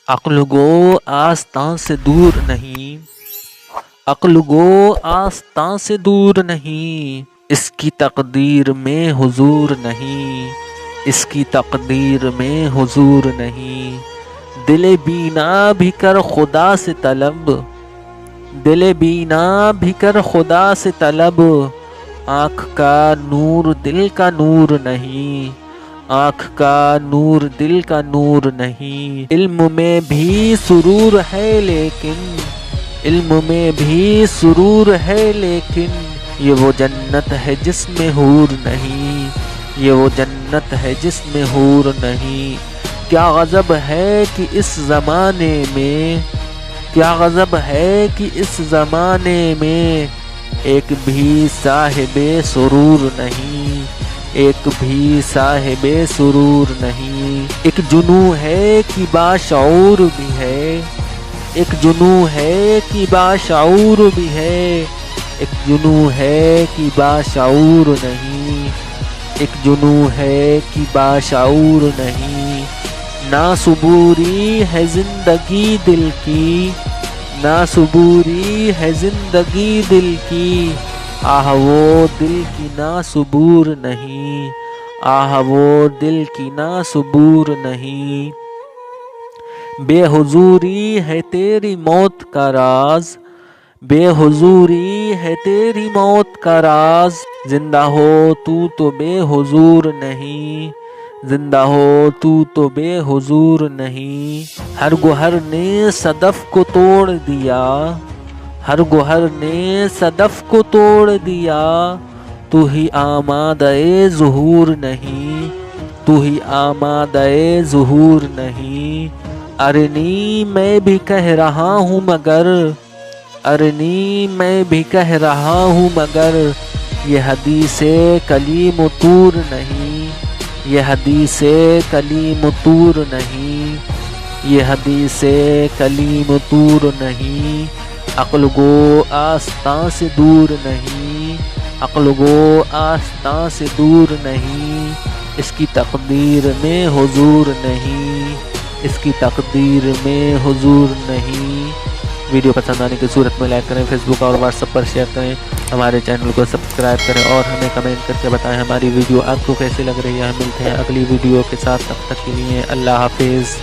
عقل گو آستاں سے دور نہیں، عقل گو آستاں سے دور نہیں، اس کی تقدیر میں حضور نہیں، اس کی تقدیر میں حضور نہیں۔ دل بینا بھی کر خدا سے طلب، دل بینا بھی کر خدا سے طلب، آنکھ کا نور دل کا نور نہیں، آنکھ کا نور دل کا نور نہیں۔ علم میں بھی سرور ہے لیکن، علم میں بھی سرور ہے لیکن، یہ وہ جنت ہے جس میں حور نہیں، یہ وہ جنت ہے جس میں حور نہیں۔ کیا غضب ہے کہ اس زمانے میں، کیا غضب ہے کہ اس زمانے میں، ایک بھی صاحب سرور نہیں، ایک بھی صاحب سرور نہیں۔ ایک جنوں ہے کہ باشعور بھی ہے، ایک جنوں ہے کہ باشعور بھی ہے، ایک جنوں ہے کہ باشعور نہیں، ایک جنوں ہے کہ باشعور نہیں۔ ناصبوری ہے زندگی دل کی، ناصبوری ہے زندگی دل کی، آہ وہ دل کی ناصبور نہیں، آہ وہ دل کی ناصبور نہیں۔ بے حضوری ہے تیری موت کا راز، بے حضوری ہے تیری موت کا راز، زندہ ہو تو بے حضور نہیں، زندہ ہو تو بے حضور نہیں۔ ہر گوہر نے صدف کو توڑ دیا، ہر گوہر نے صدف کو توڑ دیا، تو ہی آمادہ ظہور نہیں، تو ہی آمادہ ظہور نہیں۔ ارنی میں بھی کہہ رہا ہوں مگر، ارنی میں بھی کہہ رہا ہوں مگر، یہ حدیث کلیم طور نہیں، یہ حدیث کلیم طور نہیں، یہ حدیث کلیم طور نہیں۔ عقل گو آستاں سے دور نہیں، عقل گو آستاں سے دور نہیں، اس کی تقدیر میں حضور نہیں، اس کی تقدیر میں حضور نہیں۔ ویڈیو پسند آنے کی صورت میں لائک کریں، فیس بک اور واٹس ایپ پر شیئر کریں، ہمارے چینل کو سبسکرائب کریں اور ہمیں کمنٹ کر کے بتائیں ہماری ویڈیو آپ کو کیسی لگ رہی ہے۔ ہم ملتے ہیں اگلی ویڈیو کے ساتھ، تب تک کے لیے اللہ حافظ۔